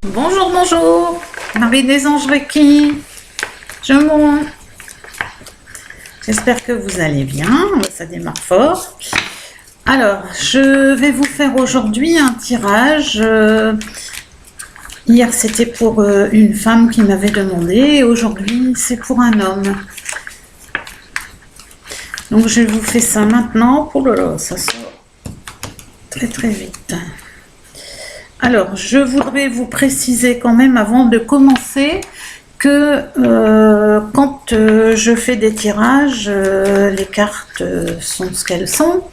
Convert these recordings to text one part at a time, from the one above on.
Bonjour, bonjour, Marie des Anges Reiki, je monte. J'espère que vous allez bien, ça démarre fort. Alors, je vais vous faire aujourd'hui un tirage. Hier, c'était pour une femme qui m'avait demandé, et aujourd'hui, c'est pour un homme. Donc, je vous fais ça maintenant. Oh là là, ça sort très très vite. Alors, je voudrais vous préciser quand même avant de commencer que quand je fais des tirages, les cartes sont ce qu'elles sont,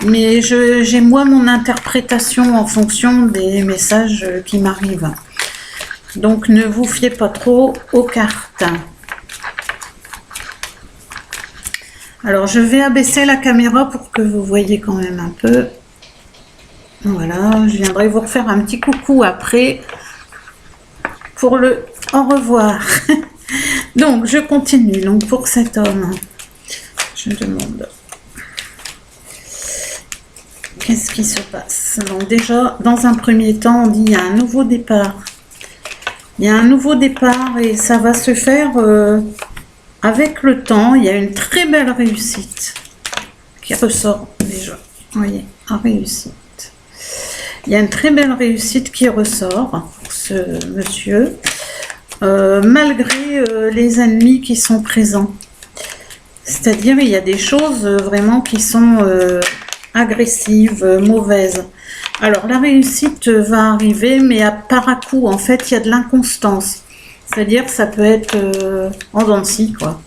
mais j'ai moi mon interprétation en fonction des messages qui m'arrivent. Donc, ne vous fiez pas trop aux cartes. Alors, je vais abaisser la caméra pour que vous voyez quand même un peu. Voilà, je viendrai vous refaire un petit coucou après pour le au revoir. Donc, je continue. Donc, pour cet homme, je demande qu'est-ce qui se passe. Donc, déjà, dans un premier temps, on dit il y a un nouveau départ. Il y a un nouveau départ et ça va se faire avec le temps. Il y a une très belle réussite qui ressort déjà. Vous voyez, en réussite. Il y a une très belle réussite qui ressort pour ce monsieur, malgré les ennemis qui sont présents. C'est-à-dire, il y a des choses vraiment qui sont agressives, mauvaises. Alors, la réussite va arriver, mais par à coup, en fait, il y a de l'inconstance. C'est-à-dire, ça peut être en dents de scie, quoi.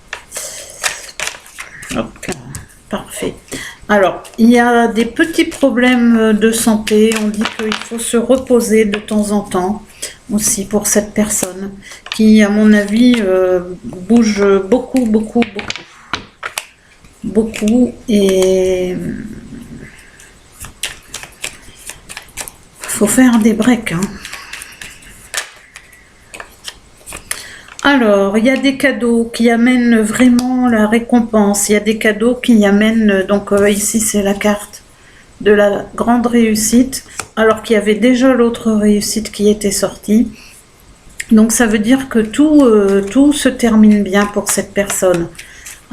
Hop, parfait. Alors, il y a des petits problèmes de santé. On dit qu'il faut se reposer de temps en temps aussi pour cette personne qui, à mon avis, bouge beaucoup, beaucoup, beaucoup. Beaucoup. Et faut faire des breaks, hein. Alors, il y a des cadeaux qui amènent vraiment la récompense. Il y a des cadeaux qui amènent, donc ici c'est la carte de la grande réussite, alors qu'il y avait déjà l'autre réussite qui était sortie. Donc ça veut dire que tout se termine bien pour cette personne.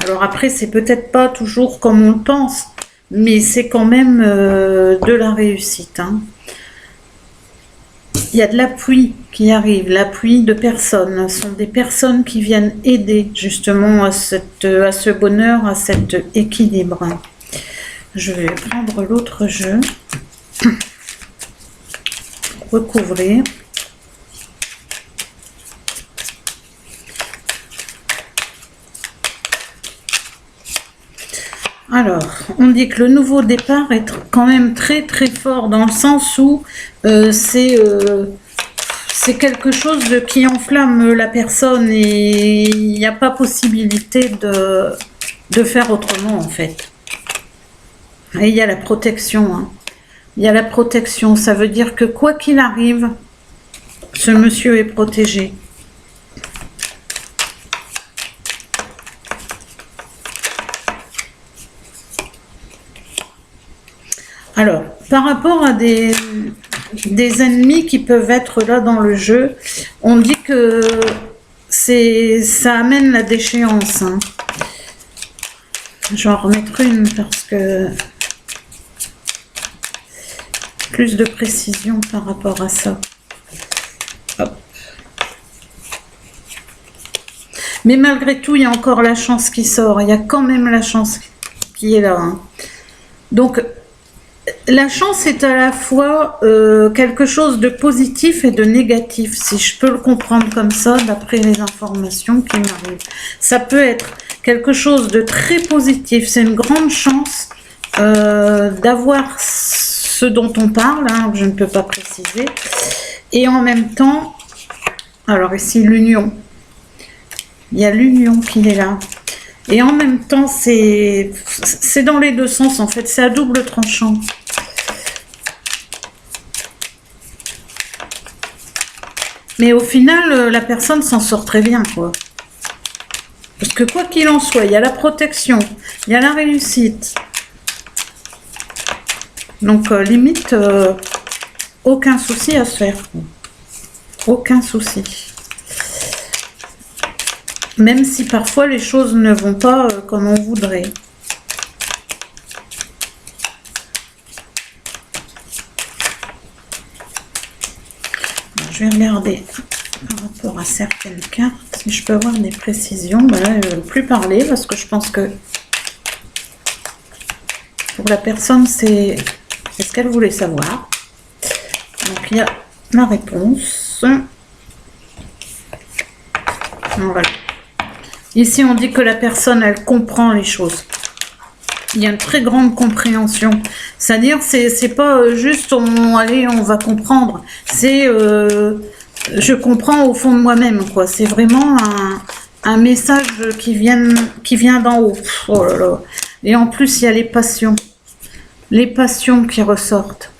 Alors après, c'est peut-être pas toujours comme on le pense, mais c'est quand même de la réussite, hein. Il y a de l'appui qui arrive, l'appui de personnes. Ce sont des personnes qui viennent aider justement à ce bonheur, à cet équilibre. Je vais prendre l'autre jeu, recouvrir. Alors, on dit que le nouveau départ est quand même très très fort dans le sens où c'est quelque chose qui enflamme la personne et il n'y a pas possibilité de faire autrement en fait. Et il y a la protection, hein. Il y a la protection, ça veut dire que quoi qu'il arrive, ce monsieur est protégé. Alors, par rapport à des ennemis qui peuvent être là dans le jeu, on dit que ça amène la déchéance, hein. Je vais en remettre une parce que plus de précision par rapport à ça. Hop. Mais malgré tout, il y a encore la chance qui sort. Il y a quand même la chance qui est là, hein. Donc, la chance est à la fois quelque chose de positif et de négatif, si je peux le comprendre comme ça, d'après les informations qui m'arrivent. Ça peut être quelque chose de très positif, c'est une grande chance d'avoir ce dont on parle, hein, je ne peux pas préciser. Et en même temps, alors ici l'union, il y a l'union qui est là. Et en même temps, c'est dans les deux sens, en fait. C'est à double tranchant. Mais au final, la personne s'en sort très bien, quoi. Parce que quoi qu'il en soit, il y a la protection, il y a la réussite. Donc, limite, aucun souci à se faire. aucun souci. Même si parfois les choses ne vont pas comme on voudrait. Alors, je vais regarder par rapport à certaines cartes si je peux avoir des précisions. Ben là, je ne veux plus parler parce que je pense que pour la personne, c'est ce qu'elle voulait savoir. Donc, il y a la réponse. Voilà. Ici, on dit que la personne, elle comprend les choses. Il y a une très grande compréhension. C'est-à-dire, c'est pas juste, allez, on va comprendre. C'est, je comprends au fond de moi-même, quoi. C'est vraiment un message qui vient d'en haut. Oh là là. Et en plus, il y a les passions. Les passions qui ressortent.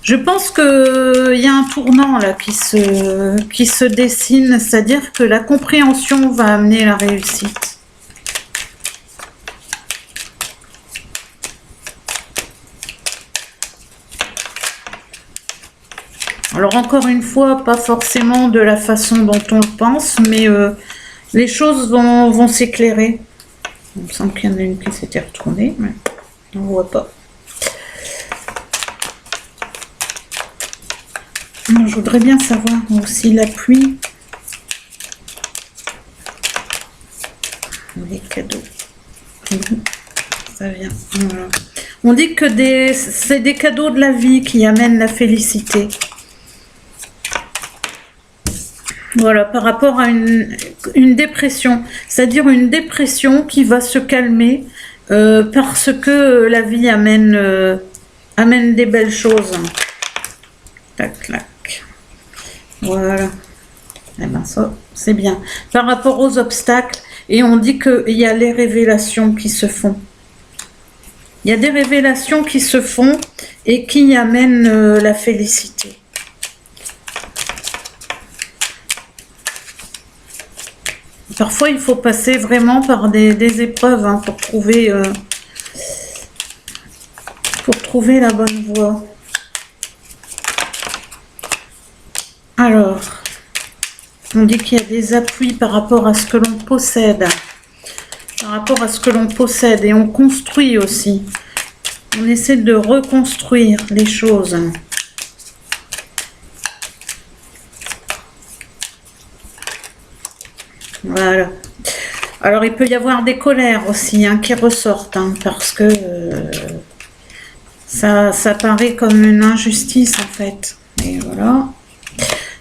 Je pense qu'il y a un tournant là qui se dessine, c'est-à-dire que la compréhension va amener la réussite. Alors encore une fois, pas forcément de la façon dont on le pense, mais les choses vont s'éclairer. Il me semble qu'il y en a une qui s'était retournée, mais on ne voit pas. Je voudrais bien savoir aussi la pluie. Les cadeaux. Ça vient. Voilà. On dit que c'est des cadeaux de la vie qui amènent la félicité. Voilà, par rapport à une dépression. C'est-à-dire une dépression qui va se calmer parce que la vie amène des belles choses. Tac, tac. Voilà. Eh ben ça, c'est bien. Par rapport aux obstacles, et on dit qu'il y a les révélations qui se font. Il y a des révélations qui se font et qui amènent la félicité. Parfois, il faut passer vraiment par des épreuves hein, pour trouver la bonne voie. Alors, on dit qu'il y a des appuis par rapport à ce que l'on possède. Par rapport à ce que l'on possède. Et on construit aussi. On essaie de reconstruire les choses. Voilà. Alors, il peut y avoir des colères aussi hein, qui ressortent. Hein, parce que ça paraît comme une injustice en fait. Et voilà.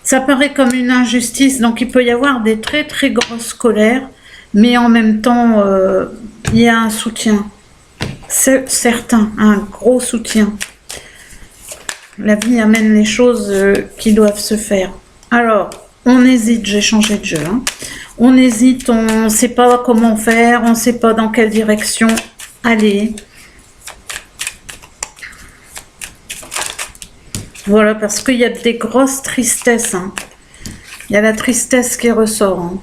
Ça paraît comme une injustice, donc il peut y avoir des très très grosses colères, mais en même temps, il y a un soutien. C'est certain, un gros soutien. La vie amène les choses qui doivent se faire. Alors, on hésite, j'ai changé de jeu. Hein. On hésite, on ne sait pas comment faire, on ne sait pas dans quelle direction aller. Voilà, parce qu'il y a des grosses tristesses. Hein. Il y a la tristesse qui ressort. Hein.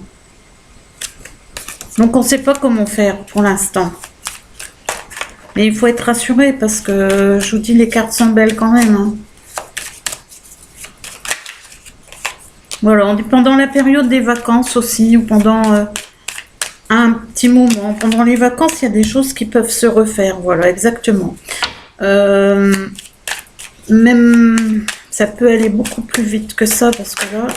Donc, on ne sait pas comment faire pour l'instant. Mais il faut être rassuré parce que, je vous dis, les cartes sont belles quand même. Hein. Voilà, on dit pendant la période des vacances aussi, ou pendant un petit moment. Pendant les vacances, il y a des choses qui peuvent se refaire. Voilà, exactement. Même, ça peut aller beaucoup plus vite que ça, parce que là,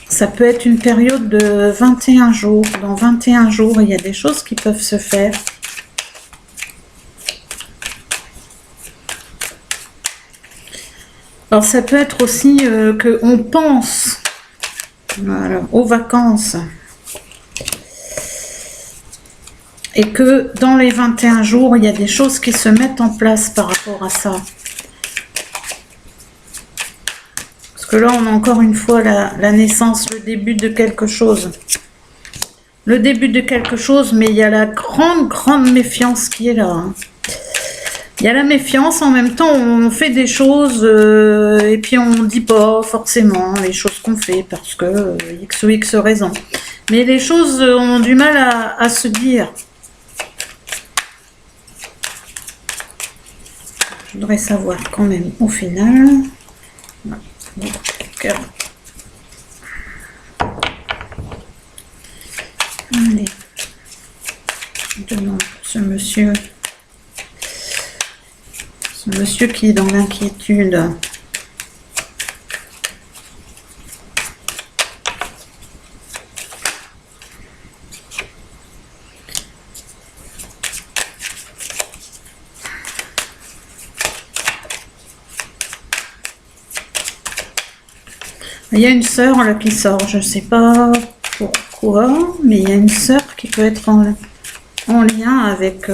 ça peut être une période de 21 jours. Dans 21 jours, il y a des choses qui peuvent se faire. Alors, ça peut être aussi qu'on pense voilà, aux vacances. Et que dans les 21 jours, il y a des choses qui se mettent en place par rapport à ça. Parce que là, on a encore une fois la naissance, le début de quelque chose. Le début de quelque chose, mais il y a la grande méfiance qui est là. Hein. Il y a la méfiance, en même temps, on fait des choses et puis on ne dit pas forcément les choses qu'on fait parce que X ou X raison. Mais les choses ont du mal à se dire. Je voudrais savoir quand même au final. Cœur. Allez. Je demande ce monsieur. Ce monsieur qui est dans l'inquiétude. Il y a une sœur là qui sort, je ne sais pas pourquoi, mais il y a une sœur qui peut être en lien avec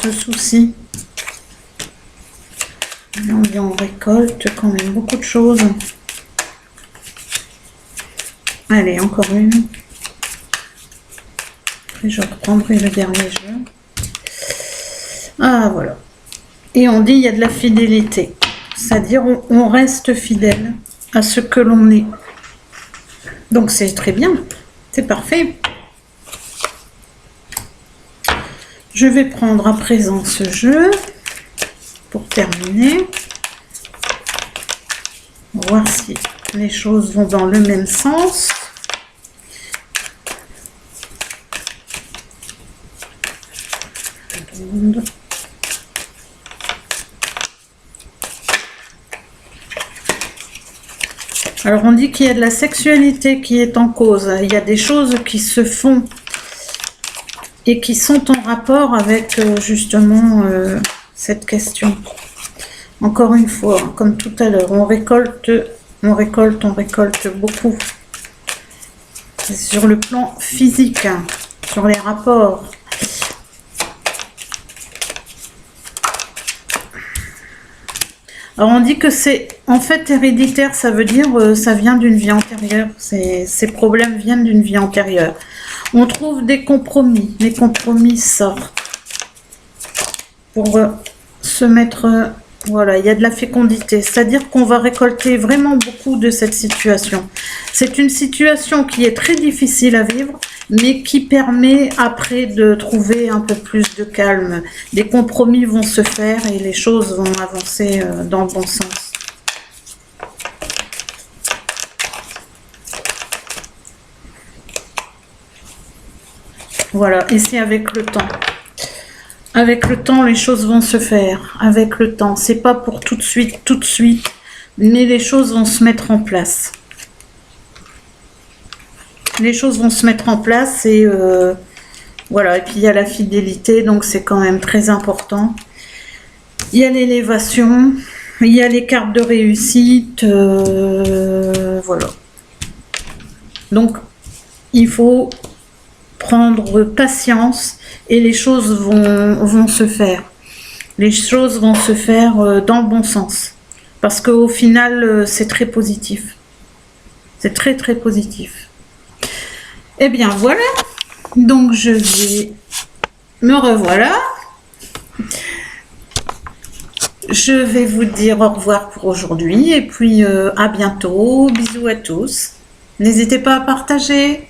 ce souci. Là, on récolte quand même beaucoup de choses. Allez, encore une. Après, je reprendrai le dernier jeu. Ah, voilà. Et on dit il y a de la fidélité. C'est-à-dire on reste fidèle à ce que l'on est. Donc c'est très bien, c'est parfait. Je vais prendre à présent ce jeu pour terminer. Voir si les choses vont dans le même sens. Alors on dit qu'il y a de la sexualité qui est en cause. Il y a des choses qui se font et qui sont en rapport avec justement cette question. Encore une fois, comme tout à l'heure, on récolte beaucoup. C'est sur le plan physique, hein, sur les rapports. Alors on dit que c'est en fait héréditaire, ça veut dire ça vient d'une vie antérieure, ces problèmes viennent d'une vie antérieure. On trouve des compromis, les compromis sortent pour se mettre, voilà, il y a de la fécondité, c'est-à-dire qu'on va récolter vraiment beaucoup de cette situation. C'est une situation qui est très difficile à vivre, mais qui permet après de trouver un peu plus de calme. Des compromis vont se faire et les choses vont avancer dans le bon sens. Voilà, et c'est avec le temps. Avec le temps, les choses vont se faire. Avec le temps, c'est pas pour tout de suite, mais les choses vont se mettre en place. Les choses vont se mettre en place et voilà. Et puis il y a la fidélité, donc c'est quand même très important. Il y a l'élévation, il y a les cartes de réussite, voilà. Donc il faut prendre patience et les choses vont se faire. Les choses vont se faire dans le bon sens. Parce qu'au final, c'est très positif. C'est très très positif. Eh bien voilà, donc je vais me revoilà. Je vais vous dire au revoir pour aujourd'hui et puis à bientôt. Bisous à tous. N'hésitez pas à partager.